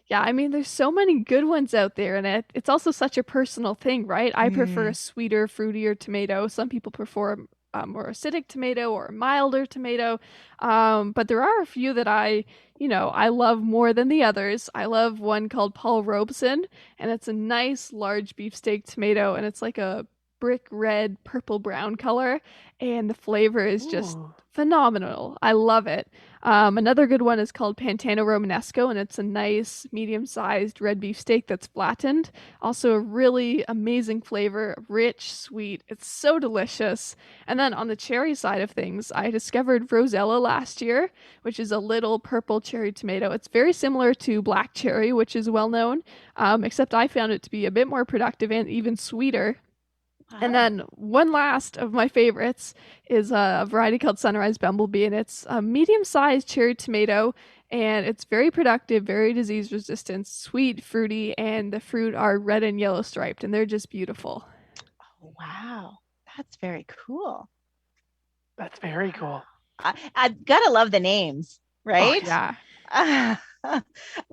Yeah, I mean, there's so many good ones out there, and it's also such a personal thing, right? I prefer a sweeter, fruitier tomato. Some people prefer a more acidic tomato or a milder tomato. But there are a few that I love more than the others. I love one called Paul Robeson, and it's a nice large beefsteak tomato, and it's like a brick red, purple brown color, and the flavor is just phenomenal. I love it. Another good one is called Pantano Romanesco, and it's a nice medium-sized red beef steak that's flattened. Also a really amazing flavor, rich, sweet. It's so delicious. And then on the cherry side of things, I discovered Rosella last year, which is a little purple cherry tomato. It's very similar to black cherry, which is well known, except I found it to be a bit more productive and even sweeter. And then one last of my favorites is a variety called Sunrise Bumblebee, and it's a medium-sized cherry tomato, and it's very productive, very disease-resistant, sweet, fruity, and the fruit are red and yellow striped, and they're just beautiful. Oh, wow. That's very cool. That's very cool. I gotta love the names, right? Oh, yeah.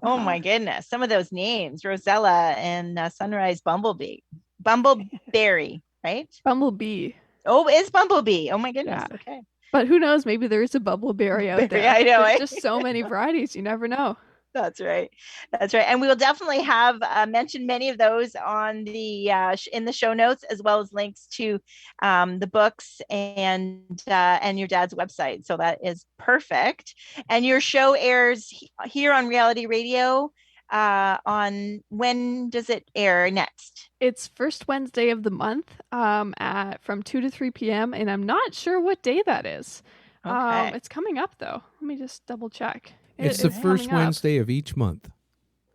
Oh my goodness. Some of those names, Rosella and Sunrise Bumblebee. Bumbleberry, right? Bumblebee. Oh, it's Bumblebee. Oh my goodness. Yeah. Okay. But who knows? Maybe there is a bumbleberry out there. I know. There's just so many varieties. You never know. That's right. That's right. And we will definitely have mentioned many of those on the in the show notes, as well as links to the books and your dad's website. So that is perfect. And your show airs here on Reality Radio on, when does it air next? It's first Wednesday of the month from 2 to 3 p.m. And I'm not sure what day that is. Okay. It's coming up, though. Let me just double check. It's the first Wednesday of each month.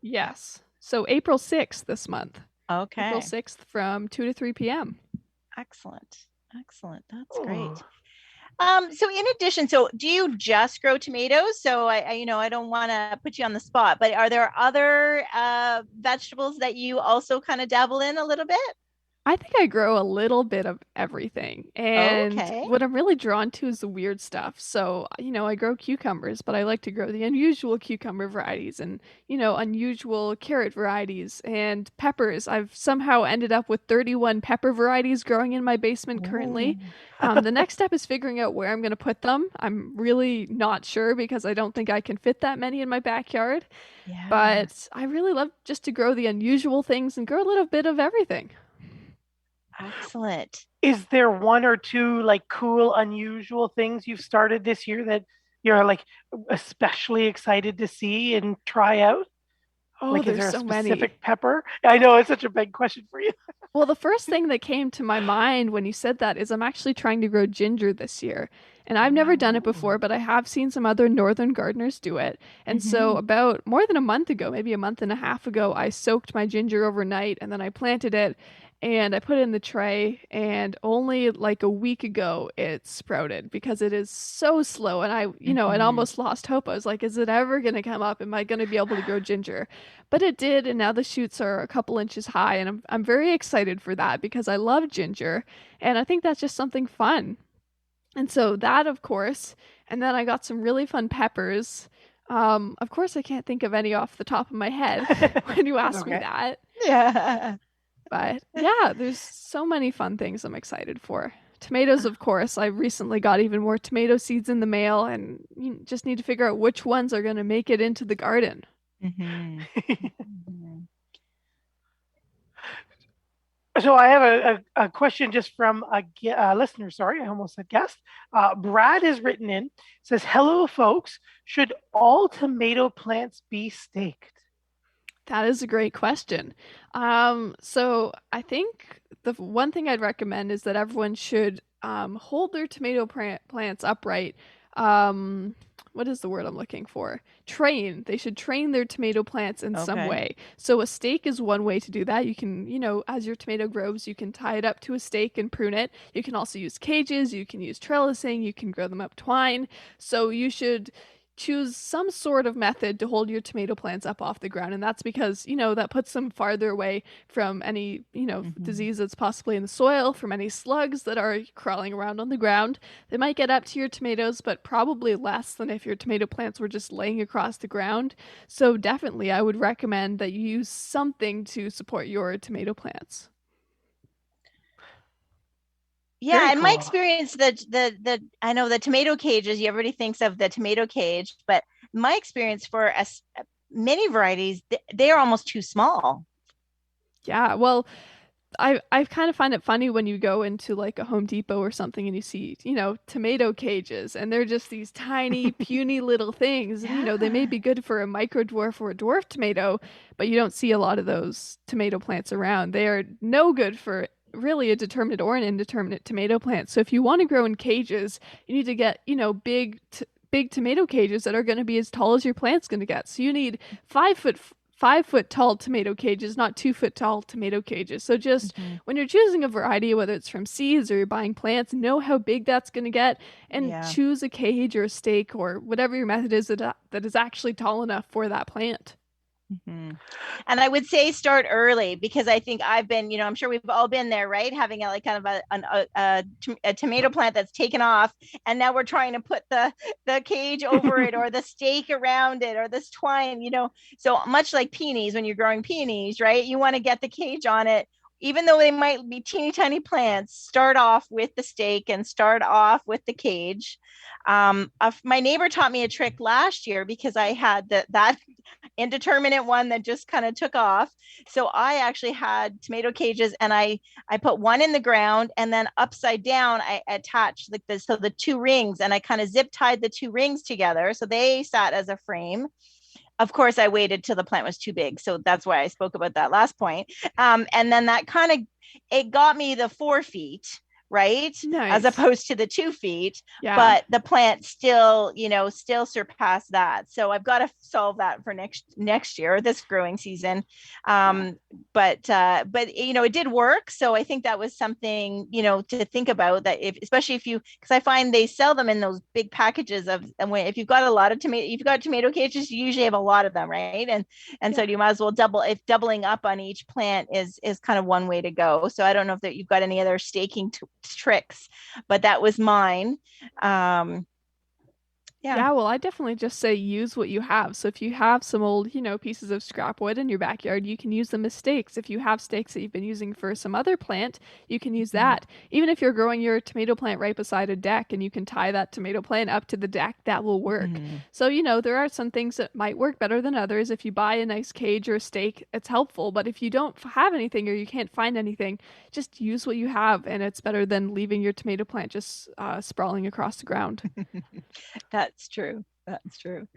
Yes. So April 6th this month. April Okay. 6th from 2 to 3 p.m. Excellent. That's great. So in addition, so do you just grow tomatoes? So I don't want to put you on the spot, but are there other vegetables that you also kind of dabble in a little bit? I think I grow a little bit of everything. And Okay. what I'm really drawn to is the weird stuff. So, I grow cucumbers, but I like to grow the unusual cucumber varieties and, unusual carrot varieties and peppers. I've somehow ended up with 31 pepper varieties growing in my basement currently. The next step is figuring out where I'm going to put them. I'm really not sure because I don't think I can fit that many in my backyard. Yeah. But I really love just to grow the unusual things and grow a little bit of everything. Excellent. Is there one or two like cool, unusual things you've started this year that you're like especially excited to see and try out? Oh, Like, is there's there a so many. specific pepper? I know it's such a big question for you. Well, the first thing that came to my mind when you said that is I'm actually trying to grow ginger this year. And I've never done it before, but I have seen some other northern gardeners do it. And so, about more than a month ago, maybe a month and a half ago, I soaked my ginger overnight and then I planted it and I put it in the tray. And only like a week ago, it sprouted because it is so slow. And I almost lost hope. I was like, is it ever going to come up? Am I going to be able to grow ginger? But it did, and now the shoots are a couple inches high, and I'm very excited for that because I love ginger, and I think that's just something fun. And so that, of course, and then I got some really fun peppers. Of course, I can't think of any off the top of my head when you ask me that. Yeah. But yeah, there's so many fun things I'm excited for. Tomatoes, of course. I recently got even more tomato seeds in the mail, and you just need to figure out which ones are going to make it into the garden. So I have a question just from a listener. Sorry, I almost said guest. Brad has written in, says, "Hello, folks. Should all tomato plants be staked?" That is a great question. So I think the one thing I'd recommend is that everyone should hold their tomato plants upright. What is the word I'm looking for? Train. They should train their tomato plants in some way. So a stake is one way to do that. You can, as your tomato grows, you can tie it up to a stake and prune it. You can also use cages. You can use trellising. You can grow them up twine. So you should choose some sort of method to hold your tomato plants up off the ground. And that's because, that puts them farther away from any, disease that's possibly in the soil, from any slugs that are crawling around on the ground. They might get up to your tomatoes, but probably less than if your tomato plants were just laying across the ground. So definitely, I would recommend that you use something to support your tomato plants. Yeah, very in my experience, the I know the tomato cages, everybody thinks of the tomato cage, but my experience for many varieties, they are almost too small. Yeah, well, I kind of find it funny when you go into like a Home Depot or something and you see, tomato cages, and they're just these tiny, puny little things. Yeah. And, they may be good for a micro dwarf or a dwarf tomato, but you don't see a lot of those tomato plants around. They are no good for really a determinate or an indeterminate tomato plant. So if you want to grow in cages, you need to get, big tomato cages that are going to be as tall as your plant's going to get. So you need 5-foot tall tomato cages, not 2-foot tall tomato cages. So just when you're choosing a variety, whether it's from seeds or you're buying plants, know how big that's going to get and choose a cage or a stake or whatever your method is that is actually tall enough for that plant. And I would say start early because I think I've been, I'm sure we've all been there, right? Having a tomato plant that's taken off, and now we're trying to put the cage over it or the stake around it or this twine, so much like peonies, when you're growing peonies, right? You want to get the cage on it. Even though they might be teeny tiny plants, start off with the stake and start off with the cage. My neighbor taught me a trick last year because I had that indeterminate one that just kind of took off. So I actually had tomato cages, and I put one in the ground, and then upside down I attached the two rings, and I kind of zip tied the two rings together so they sat as a frame. Of course, I waited till the plant was too big. So that's why I spoke about that last point. And then that it got me the 4 feet, right? As Nice. opposed to the 2 feet. Yeah. But the plant still, still surpassed that. So I've got to solve that for next year, this growing season. But it did work. So I think that was something, to think about, that especially if you, because I find they sell them in those big packages if you've got a lot of tomato cages, you usually have a lot of them, right? And so you might as well doubling up on each plant is kind of one way to go. So I don't know if you've got any other staking tricks, but that was mine. Yeah, well, I definitely just say use what you have. So if you have some old, pieces of scrap wood in your backyard, you can use them as stakes. If you have stakes that you've been using for some other plant, you can use that. Even if you're growing your tomato plant right beside a deck and you can tie that tomato plant up to the deck, that will work. So, there are some things that might work better than others. If you buy a nice cage or a stake, it's helpful. But if you don't have anything or you can't find anything, just use what you have. And it's better than leaving your tomato plant just sprawling across the ground. That's true. That's true.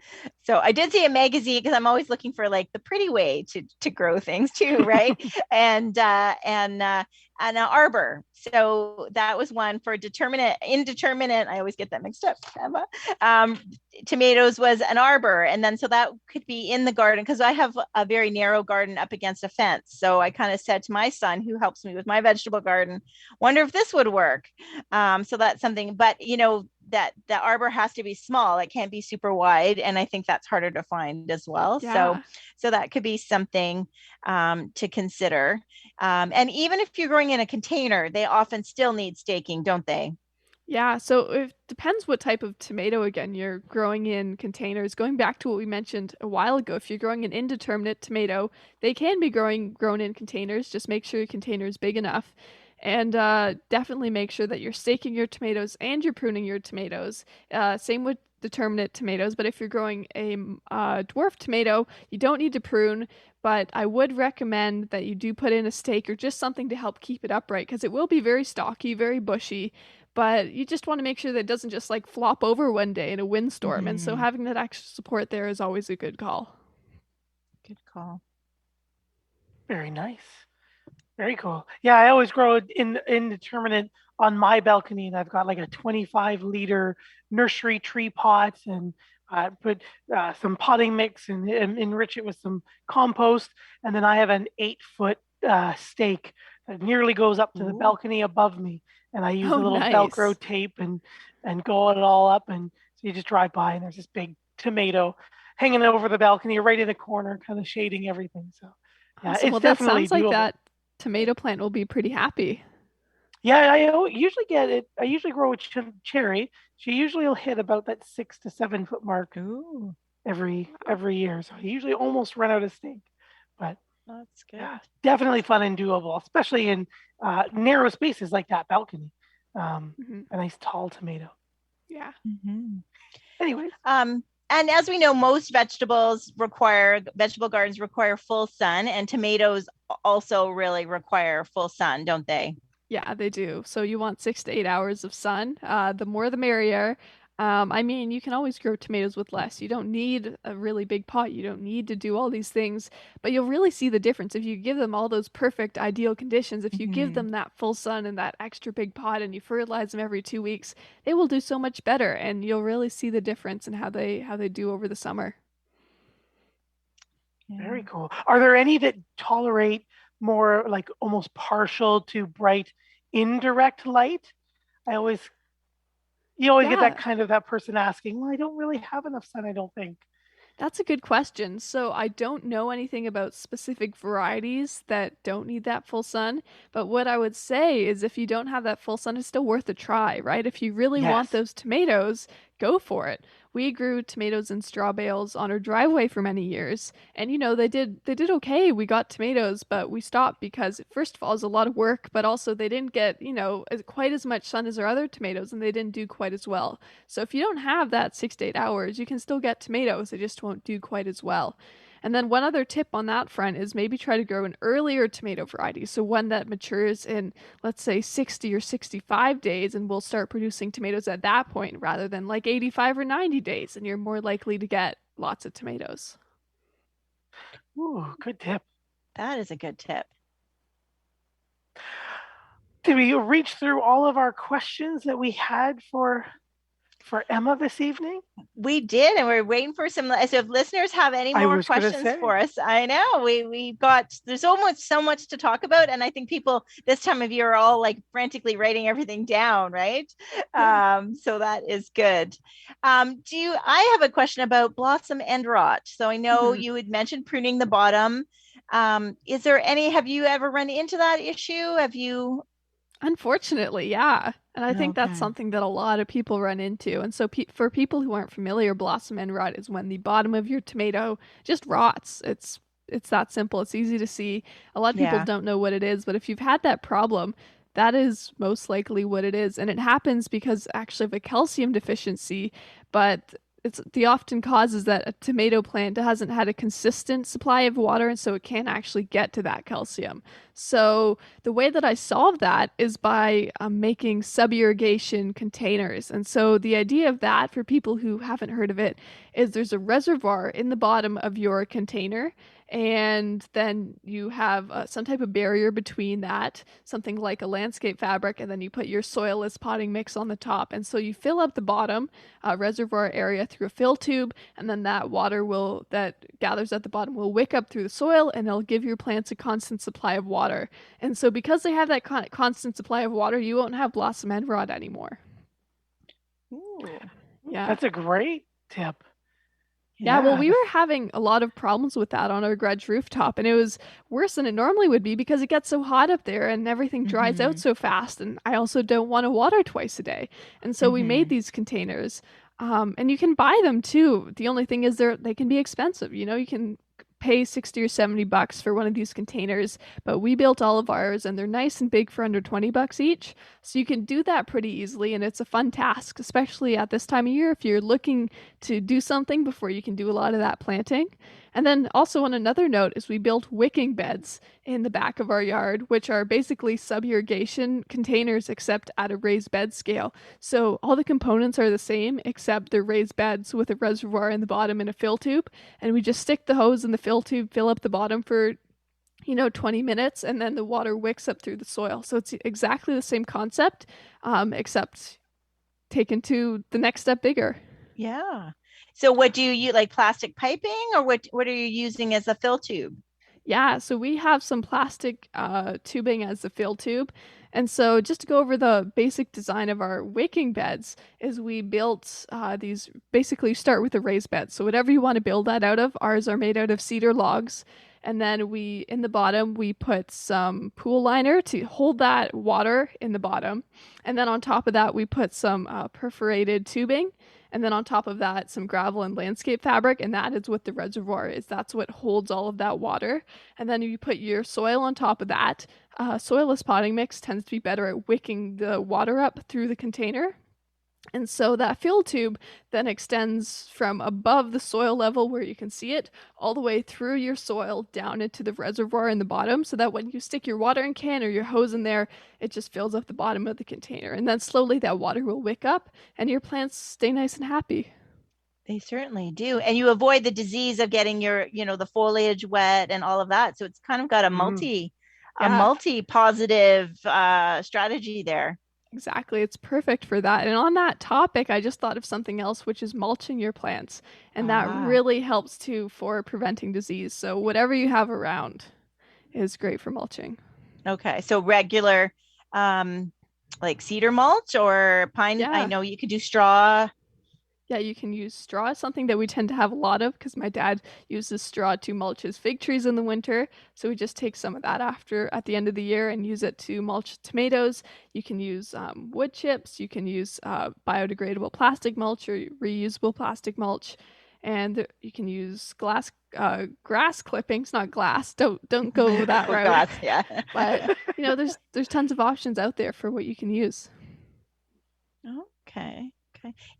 So I did see a magazine, because I'm always looking for like the pretty way to grow things too, right? and an arbor. So that was one for indeterminate. I always get that mixed up. Tomatoes was an arbor, and then so that could be in the garden, because I have a very narrow garden up against a fence. So I kind of said to my son, who helps me with my vegetable garden, wonder if this would work. So that's something, but that the arbor has to be small. It can't be super wide, and I think that's harder to find as well. Yeah. So that could be something to consider. And even if you're growing in a container, they often still need staking, don't they? Yeah, so it depends what type of tomato, again, you're growing in containers. Going back to what we mentioned a while ago, if you're growing an indeterminate tomato, they can be grown in containers. Just make sure your container is big enough. And definitely make sure that you're staking your tomatoes and you're pruning your tomatoes. Same with determinate tomatoes, but if you're growing a dwarf tomato, you don't need to prune, but I would recommend that you do put in a stake or just something to help keep it upright, because it will be very stocky, very bushy, but you just want to make sure that it doesn't just like flop over one day in a windstorm. And so having that extra support there is always a good call. Good call. Very nice. Very cool. Yeah, I always grow indeterminate on my balcony, and I've got like a 25-liter nursery tree pot, and put some potting mix and enrich it with some compost, and then I have an 8-foot stake that nearly goes up to the balcony above me, and I use a little Velcro tape and go it all up, and so you just drive by and there's this big tomato hanging over the balcony right in the corner, kind of shading everything. So yeah, awesome. it's definitely that sounds doable. like that tomato plant will be pretty happy. Yeah, I usually get it. I usually grow a cherry. She usually will hit about that 6 to 7 foot mark every year. So I usually almost run out of stake. But that's good. Yeah, definitely fun and doable, especially in narrow spaces like that balcony. A nice tall tomato. Yeah. Anyways. And as we know, most vegetable gardens require full sun, and tomatoes also really require full sun, don't they? Yeah, they do. So you want 6 to 8 hours of sun. The more the merrier. I mean, you can always grow tomatoes with less. You don't need a really big pot. You don't need to do all these things, but you'll really see the difference if you give them all those perfect, ideal conditions. If you give them that full sun and that extra big pot, and you fertilize them every 2 weeks, they will do so much better, and you'll really see the difference in how they do over the summer. Very cool. Are there any that tolerate more like almost partial to bright indirect light? You always get that kind of that person asking, well, I don't really have enough sun, I don't think. That's a good question. So I don't know anything about specific varieties that don't need that full sun. But what I would say is if you don't have that full sun, it's still worth a try, right? If you really want those tomatoes, go for it. We grew tomatoes in straw bales on our driveway for many years. And, they did okay. We got tomatoes, but we stopped because, first of all, it was a lot of work, but also they didn't get, quite as much sun as our other tomatoes, and they didn't do quite as well. So if you don't have that 6 to 8 hours, you can still get tomatoes. They just won't do quite as well. And then one other tip on that front is maybe try to grow an earlier tomato variety. So one that matures in, let's say, 60 or 65 days, and will start producing tomatoes at that point rather than like 85 or 90 days. And you're more likely to get lots of tomatoes. Ooh, good tip. That is a good tip. Did we reach through all of our questions that we had for Emma this evening? We did, and we're waiting for some. So if listeners have any more questions for us, I know we've got, there's almost so much to talk about, and I think people this time of year are all like frantically writing everything down, right? So that is good. I have a question about blossom end rot. So I know you had mentioned pruning the bottom. Is there any? Have you ever run into that issue? Have you? Unfortunately, yeah. And I think that's something that a lot of people run into. And so for people who aren't familiar, blossom end rot is when the bottom of your tomato just rots. It's that simple. It's easy to see. A lot of people don't know what it is, but if you've had that problem, that is most likely what it is. And it happens because actually of a calcium deficiency, but it's the often cause is that a tomato plant hasn't had a consistent supply of water, and so it can't actually get to that calcium. So the way that I solve that is by making sub-irrigation containers. And so the idea of that, for people who haven't heard of it, is there's a reservoir in the bottom of your container, and then you have some type of barrier between that, something like a landscape fabric, and then you put your soilless potting mix on the top. And so you fill up the bottom reservoir area through a fill tube, and then that water that gathers at the bottom will wick up through the soil, and it'll give your plants a constant supply of water. And so because they have that constant supply of water, you won't have blossom end rot anymore. Ooh. Yeah, that's a great tip. Yeah, well, we were having a lot of problems with that on our garage rooftop, and it was worse than it normally would be because it gets so hot up there and everything dries out so fast. And I also don't want to water twice a day. And so we made these containers, and you can buy them too. The only thing is they can be expensive. You know, you can pay $60 or $70 for one of these containers, but we built all of ours and they're nice and big for under $20 each. So you can do that pretty easily, and it's a fun task, especially at this time of year if you're looking to do something before you can do a lot of that planting. And then also on another note is we built wicking beds in the back of our yard, which are basically sub-irrigation containers except at a raised bed scale. So all the components are the same except they're raised beds with a reservoir in the bottom and a fill tube. And we just stick the hose in the fill tube, fill up the bottom for 20 minutes, and then the water wicks up through the soil. So it's exactly the same concept, except taken to the next step bigger. Yeah. So what do you use, like plastic piping, or what are you using as a fill tube? Yeah, so we have some plastic tubing as the fill tube. And so just to go over the basic design of our wicking beds is we built these, basically start with a raised bed. So whatever you want to build that out of, ours are made out of cedar logs. And then in the bottom, we put some pool liner to hold that water in the bottom. And then on top of that, we put some perforated tubing. And then on top of that, some gravel and landscape fabric. And that is what the reservoir is. That's what holds all of that water. And then you put your soil on top of that. Soilless potting mix tends to be better at wicking the water up through the container. And so that fill tube then extends from above the soil level where you can see it all the way through your soil down into the reservoir in the bottom, so that when you stick your watering can or your hose in there, it just fills up the bottom of the container. And then slowly that water will wick up and your plants stay nice and happy. They certainly do. And you avoid the disease of getting your, the foliage wet and all of that. So it's kind of got a multi-positive strategy there. Exactly. It's perfect for that. And on that topic, I just thought of something else, which is mulching your plants. And that really helps too for preventing disease. So whatever you have around is great for mulching. Okay. So regular, like cedar mulch or pine. Yeah. I know you could do straw. Yeah, you can use straw, something that we tend to have a lot of because my dad uses straw to mulch his fig trees in the winter. So we just take some of that at the end of the year and use it to mulch tomatoes. You can use wood chips. You can use biodegradable plastic mulch or reusable plastic mulch. And you can use grass clippings, not glass. Don't go that route. Glass, yeah. But there's tons of options out there for what you can use. Okay.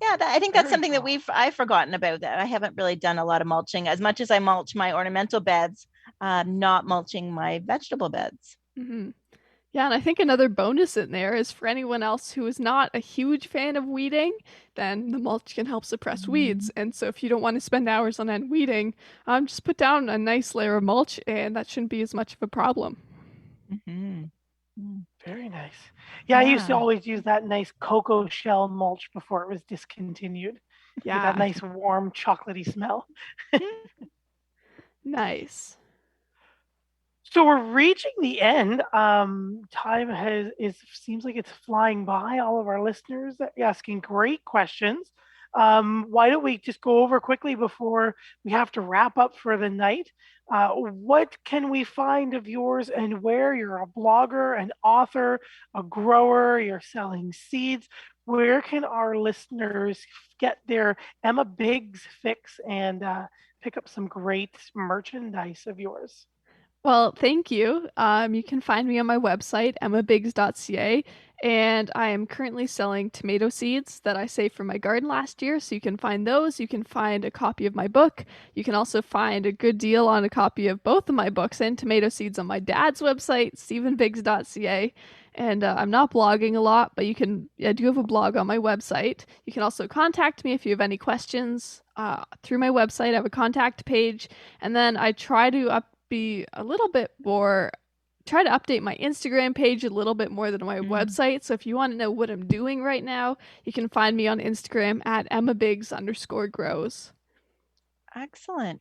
Yeah, I think that's something that I've forgotten about, that I haven't really done a lot of mulching. As much as I mulch my ornamental beds, not mulching my vegetable beds. Mm-hmm. Yeah, and I think another bonus in there is for anyone else who is not a huge fan of weeding, then the mulch can help suppress weeds. And so if you don't want to spend hours on end weeding, just put down a nice layer of mulch and that shouldn't be as much of a problem. Mm-hmm. Very nice. Yeah, I used to always use that nice cocoa shell mulch before it was discontinued. Yeah. That nice warm chocolatey smell. Nice. So we're reaching the end. Time seems like it's flying by. All of our listeners asking great questions. Why don't we just go over quickly before we have to wrap up for the night? What can we find of yours and where? You're a blogger, an author, a grower, you're selling seeds. Where can our listeners get their Emma Biggs fix and pick up some great merchandise of yours? Well, thank you. You can find me on my website, emmabiggs.ca, and I am currently selling tomato seeds that I saved from my garden last year. So you can find those. You can find a copy of my book. You can also find a good deal on a copy of both of my books and tomato seeds on my dad's website, stephenbiggs.ca. And I'm not blogging a lot, but I do have a blog on my website. You can also contact me if you have any questions through my website. I have a contact page, and then I try to be a little bit more, try to update my Instagram page a little bit more than my website. So if you want to know what I'm doing right now, you can find me on Instagram at @EmmaBiggs_grows. Excellent.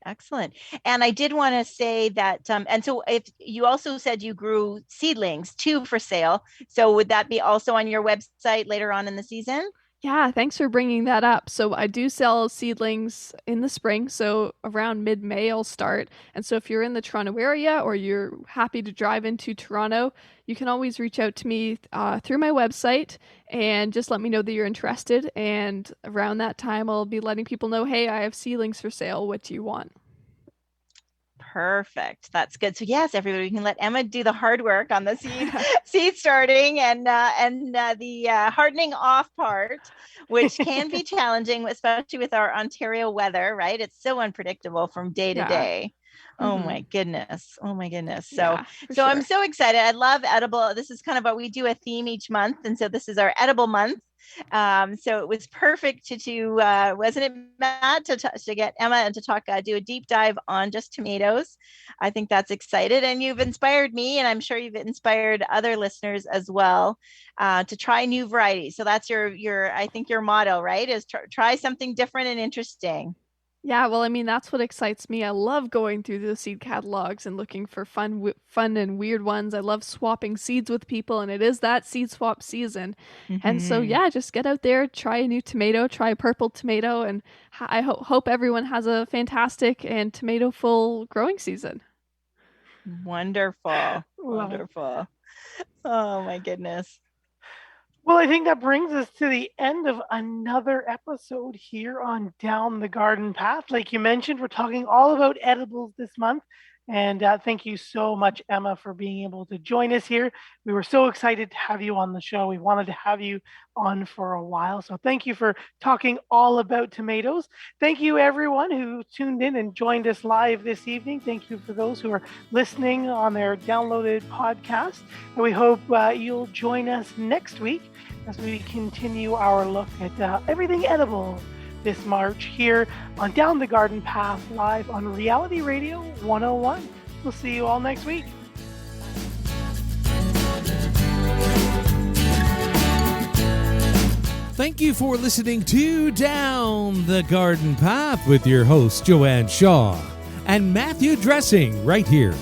And I did want to say that, and so if you also said you grew seedlings too for sale, so would that be also on your website later on in the season? Yeah, thanks for bringing that up. So I do sell seedlings in the spring, so around mid-May I'll start. And so if you're in the Toronto area or you're happy to drive into Toronto, you can always reach out to me through my website and just let me know that you're interested. And around that time, I'll be letting people know, hey, I have seedlings for sale. What do you want? Perfect. That's good. So yes, everybody, we can let Emma do the hard work on the seed starting and the hardening off part, which can be challenging, especially with our Ontario weather, right? It's so unpredictable from day to day. Oh my goodness. So sure. I'm so excited. I love edible. This is kind of what we do, a theme each month. And so this is our edible month. So it was perfect to wasn't it, Matt, to get Emma and to talk, do a deep dive on just tomatoes. I think that's excited, and you've inspired me, and I'm sure you've inspired other listeners as well to try new varieties. So that's your I think your motto, right? Is try something different and interesting. Yeah, well, I mean, that's what excites me. I love going through the seed catalogs and looking for fun and weird ones. I love swapping seeds with people, and it is that seed swap season. And so, yeah, just get out there, try a new tomato, try a purple tomato, and I hope everyone has a fantastic and tomato-full growing season. Wonderful. Oh, my goodness. Well, I think that brings us to the end of another episode here on Down the Garden Path. Like you mentioned, we're talking all about edibles this month. And thank you so much, Emma, for being able to join us here. We were so excited to have you on the show. We wanted to have you on for a while. So thank you for talking all about tomatoes. Thank you, everyone who tuned in and joined us live this evening. Thank you for those who are listening on their downloaded podcast. And we hope you'll join us next week as we continue our look at everything edible this March here on Down the Garden Path, live on Reality Radio 101. We'll see you all next week. Thank you for listening to Down the Garden Path with your host, Joanne Shaw and Matthew Dressing, right here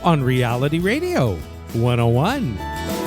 on Reality Radio 101.